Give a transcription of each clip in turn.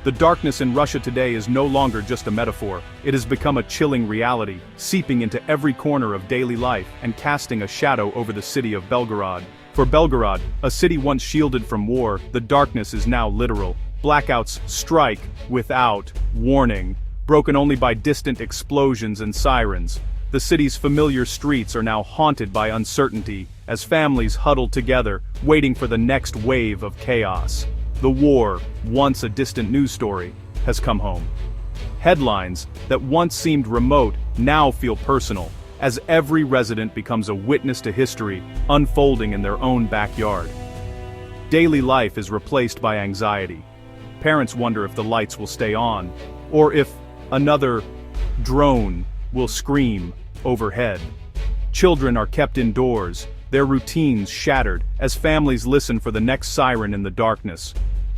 The darkness in Russia today is no longer just a metaphor. It has become a chilling reality, seeping into every corner of daily life and casting a shadow over the city of Belgorod. For Belgorod, a city once shielded from war, the darkness is now literal. Blackouts strike without warning, broken only by distant explosions and sirens. The city's familiar streets are now haunted by uncertainty, as families huddle together, waiting for the next wave of chaos. The war, once a distant news story, has come home. Headlines that once seemed remote now feel personal, as every resident becomes a witness to history unfolding in their own backyard. Daily life is replaced by anxiety. Parents wonder if the lights will stay on, or if another drone will scream overhead. Children are kept indoors, their routines shattered, as families listen for the next siren in the darkness.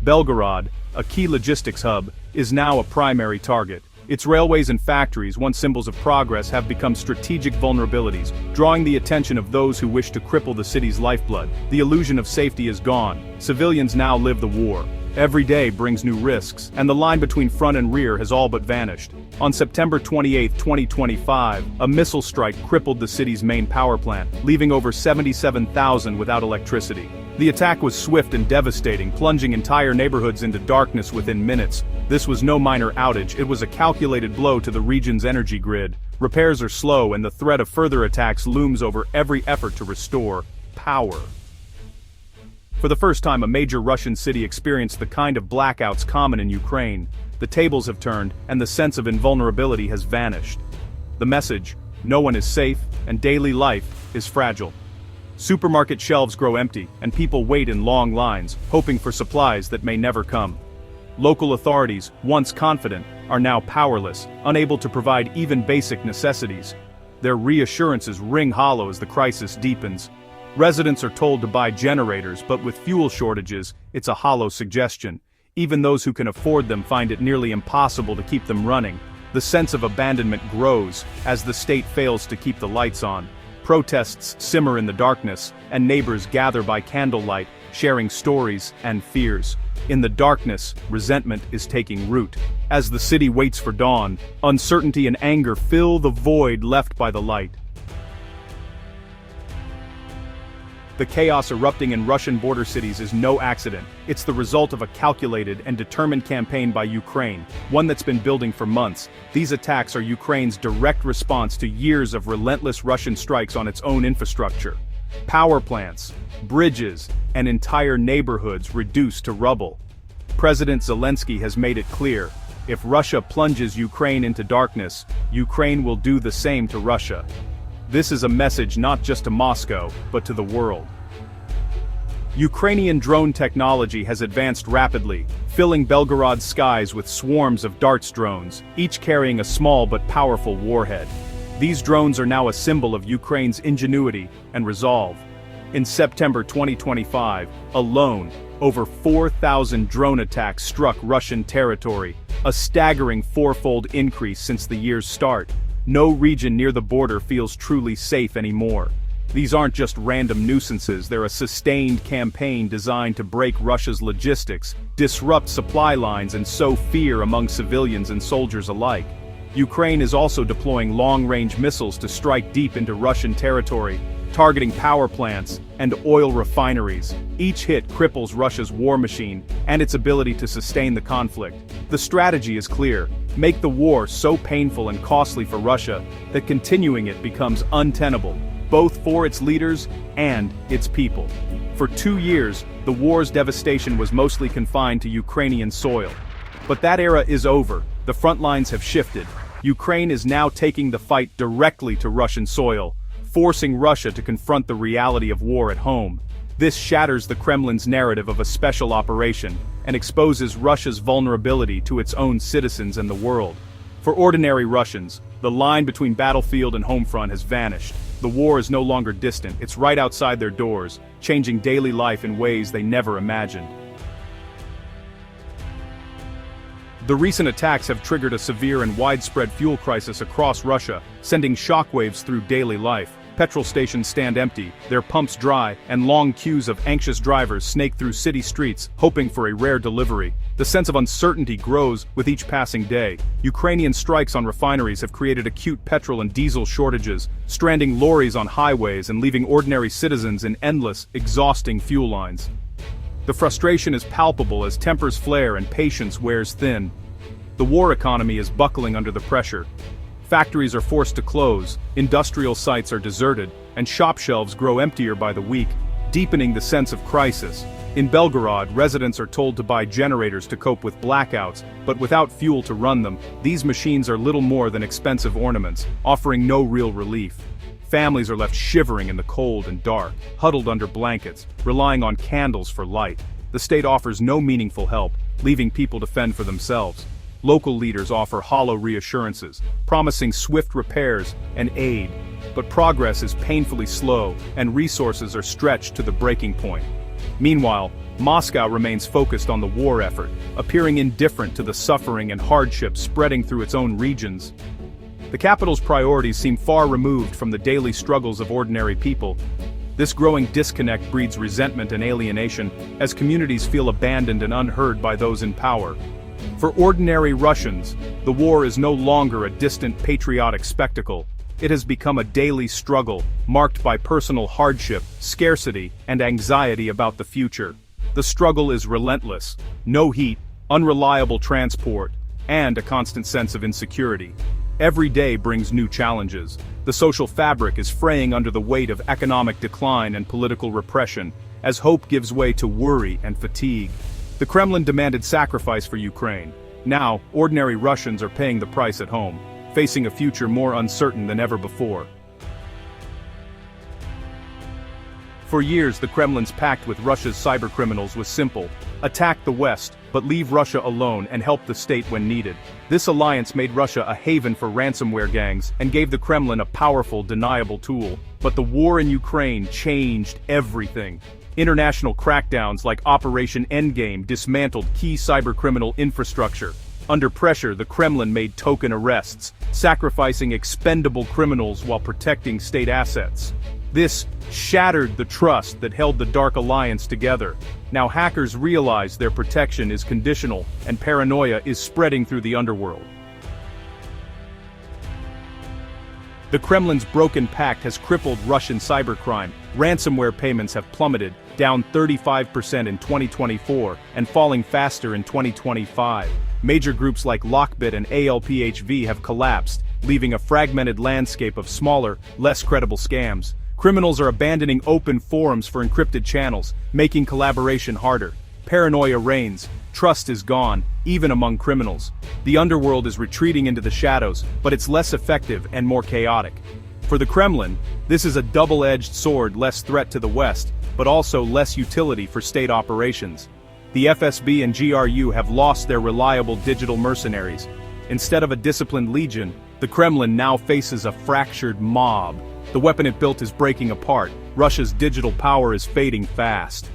Belgorod, a key logistics hub, is now a primary target. Its railways and factories, once symbols of progress, have become strategic vulnerabilities, drawing the attention of those who wish to cripple the city's lifeblood. The illusion of safety is gone. Civilians now live the war. Every day brings new risks, and the line between front and rear has all but vanished. On September 28, 2025, a missile strike crippled the city's main power plant, leaving over 77,000 without electricity. The attack was swift and devastating, plunging entire neighborhoods into darkness within minutes. This was no minor outage, it was a calculated blow to the region's energy grid. Repairs are slow, and the threat of further attacks looms over every effort to restore power. For the first time, a major Russian city experienced the kind of blackouts common in Ukraine. The tables have turned, and the sense of invulnerability has vanished. The message, no one is safe, and daily life is fragile. Supermarket shelves grow empty, and people wait in long lines, hoping for supplies that may never come. Local authorities, once confident, are now powerless, unable to provide even basic necessities. Their reassurances ring hollow as the crisis deepens. Residents are told to buy generators, but with fuel shortages, it's a hollow suggestion. Even those who can afford them find it nearly impossible to keep them running. The sense of abandonment grows as the state fails to keep the lights on. Protests simmer in the darkness, and neighbors gather by candlelight, sharing stories and fears. In the darkness, resentment is taking root. As the city waits for dawn, uncertainty and anger fill the void left by the light. The chaos erupting in Russian border cities is no accident. It's the result of a calculated and determined campaign by Ukraine, one that's been building for months. These attacks are Ukraine's direct response to years of relentless Russian strikes on its own infrastructure. Power plants, bridges, and entire neighborhoods reduced to rubble. President Zelensky has made it clear, if Russia plunges Ukraine into darkness, Ukraine will do the same to Russia. This is a message not just to Moscow, but to the world. Ukrainian drone technology has advanced rapidly, filling Belgorod's skies with swarms of darts drones, each carrying a small but powerful warhead. These drones are now a symbol of Ukraine's ingenuity and resolve. In September 2025, alone, over 4,000 drone attacks struck Russian territory, a staggering fourfold increase since the year's start. No region near the border feels truly safe anymore. These aren't just random nuisances, they're a sustained campaign designed to break Russia's logistics, disrupt supply lines, and sow fear among civilians and soldiers alike. Ukraine is also deploying long-range missiles to strike deep into Russian territory, targeting power plants and oil refineries. Each hit cripples Russia's war machine and its ability to sustain the conflict. The strategy is clear: make the war so painful and costly for Russia that continuing it becomes untenable, both for its leaders and its people. For 2 years, the war's devastation was mostly confined to Ukrainian soil. But that era is over. The front lines have shifted. Ukraine is now taking the fight directly to Russian soil, forcing Russia to confront the reality of war at home. This shatters the Kremlin's narrative of a special operation and exposes Russia's vulnerability to its own citizens and the world. For ordinary Russians, the line between battlefield and home front has vanished. The war is no longer distant, it's right outside their doors, changing daily life in ways they never imagined. The recent attacks have triggered a severe and widespread fuel crisis across Russia, sending shockwaves through daily life. Petrol stations stand empty, their pumps dry, and long queues of anxious drivers snake through city streets, hoping for a rare delivery. The sense of uncertainty grows with each passing day. Ukrainian strikes on refineries have created acute petrol and diesel shortages, stranding lorries on highways and leaving ordinary citizens in endless, exhausting fuel lines. The frustration is palpable as tempers flare and patience wears thin. The war economy is buckling under the pressure. Factories are forced to close, industrial sites are deserted, and shop shelves grow emptier by the week, deepening the sense of crisis. In Belgorod, residents are told to buy generators to cope with blackouts, but without fuel to run them, these machines are little more than expensive ornaments, offering no real relief. Families are left shivering in the cold and dark, huddled under blankets, relying on candles for light. The state offers no meaningful help, leaving people to fend for themselves. Local leaders offer hollow reassurances, promising swift repairs and aid, but progress is painfully slow and resources are stretched to the breaking point. Meanwhile, Moscow remains focused on the war effort, appearing indifferent to the suffering and hardship spreading through its own regions. The capital's priorities seem far removed from the daily struggles of ordinary people. This growing disconnect breeds resentment and alienation, as communities feel abandoned and unheard by those in power. For ordinary Russians, the war is no longer a distant patriotic spectacle. It has become a daily struggle, marked by personal hardship, scarcity, and anxiety about the future. The struggle is relentless: no heat, unreliable transport, and a constant sense of insecurity. Every day brings new challenges. The social fabric is fraying under the weight of economic decline and political repression, as hope gives way to worry and fatigue. The Kremlin demanded sacrifice for Ukraine. Now, ordinary Russians are paying the price at home, facing a future more uncertain than ever before. For years, the Kremlin's pact with Russia's cybercriminals was simple: attack the West, but leave Russia alone and help the state when needed. This alliance made Russia a haven for ransomware gangs and gave the Kremlin a powerful, deniable tool. But the war in Ukraine changed everything. International crackdowns like Operation Endgame dismantled key cybercriminal infrastructure. Under pressure, the Kremlin made token arrests, sacrificing expendable criminals while protecting state assets. This shattered the trust that held the Dark Alliance together. Now hackers realize their protection is conditional, and paranoia is spreading through the underworld. The Kremlin's broken pact has crippled Russian cybercrime. Ransomware payments have plummeted, down 35% in 2024 and falling faster in 2025. Major groups like Lockbit and ALPHV have collapsed, leaving a fragmented landscape of smaller, less credible scams. Criminals are abandoning open forums for encrypted channels, making collaboration harder. Paranoia reigns. Trust is gone, even among criminals. The underworld is retreating into the shadows, but it's less effective and more chaotic. For the Kremlin, this is a double-edged sword: less threat to the West, but also less utility for state operations. The FSB and GRU have lost their reliable digital mercenaries. Instead of a disciplined legion, the Kremlin now faces a fractured mob. The weapon it built is breaking apart. Russia's digital power is fading fast.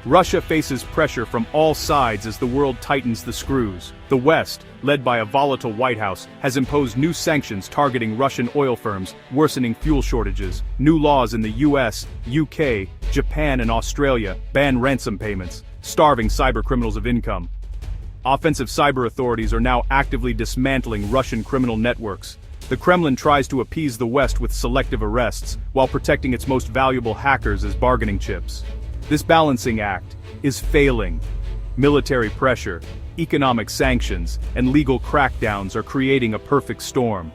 Russia faces pressure from all sides as the world tightens the screws. The West, led by a volatile White House, has imposed new sanctions targeting Russian oil firms, worsening fuel shortages. New laws in the US, UK, Japan, and Australia ban ransom payments, starving cybercriminals of income. Offensive cyber authorities are now actively dismantling Russian criminal networks. The Kremlin tries to appease the West with selective arrests, while protecting its most valuable hackers as bargaining chips. This balancing act is failing. Military pressure, economic sanctions, and legal crackdowns are creating a perfect storm.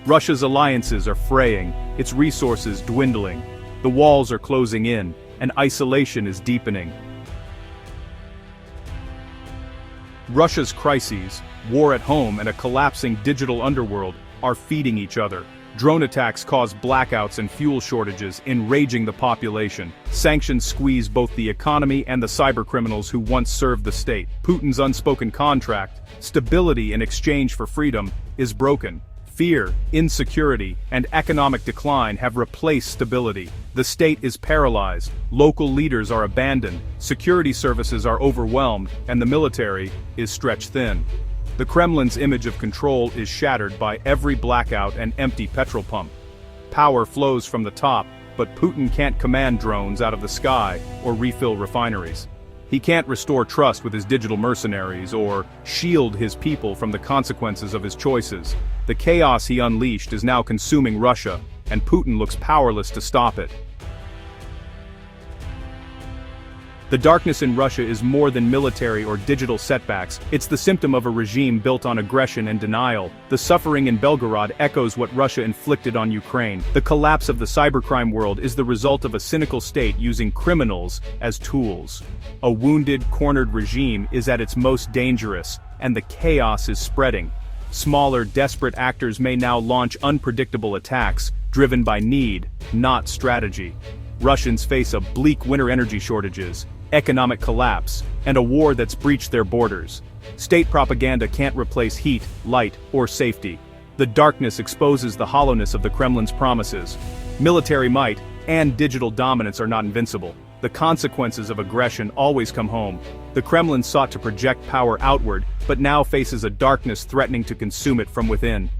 Russia's alliances are fraying, its resources dwindling. The walls are closing in, and isolation is deepening. Russia's crises, war at home, and a collapsing digital underworld are feeding each other. Drone attacks cause blackouts and fuel shortages, enraging the population. Sanctions squeeze both the economy and the cybercriminals who once served the state. Putin's unspoken contract, stability in exchange for freedom, is broken. Fear, insecurity, and economic decline have replaced stability. The state is paralyzed, local leaders are abandoned, security services are overwhelmed, and the military is stretched thin. The Kremlin's image of control is shattered by every blackout and empty petrol pump. Power flows from the top, but Putin can't command drones out of the sky or refill refineries. He can't restore trust with his digital mercenaries or shield his people from the consequences of his choices. The chaos he unleashed is now consuming Russia, and Putin looks powerless to stop it. The darkness in Russia is more than military or digital setbacks, it's the symptom of a regime built on aggression and denial. The suffering in Belgorod echoes what Russia inflicted on Ukraine. The collapse of the cybercrime world is the result of a cynical state using criminals as tools. A wounded, cornered regime is at its most dangerous, and the chaos is spreading. Smaller, desperate actors may now launch unpredictable attacks, driven by need, not strategy. Russians face a bleak winter energy shortages, economic collapse, and a war that's breached their borders. State propaganda can't replace heat, light, or safety. The darkness exposes the hollowness of the Kremlin's promises. Military might and digital dominance are not invincible. The consequences of aggression always come home. The Kremlin sought to project power outward, but now faces a darkness threatening to consume it from within.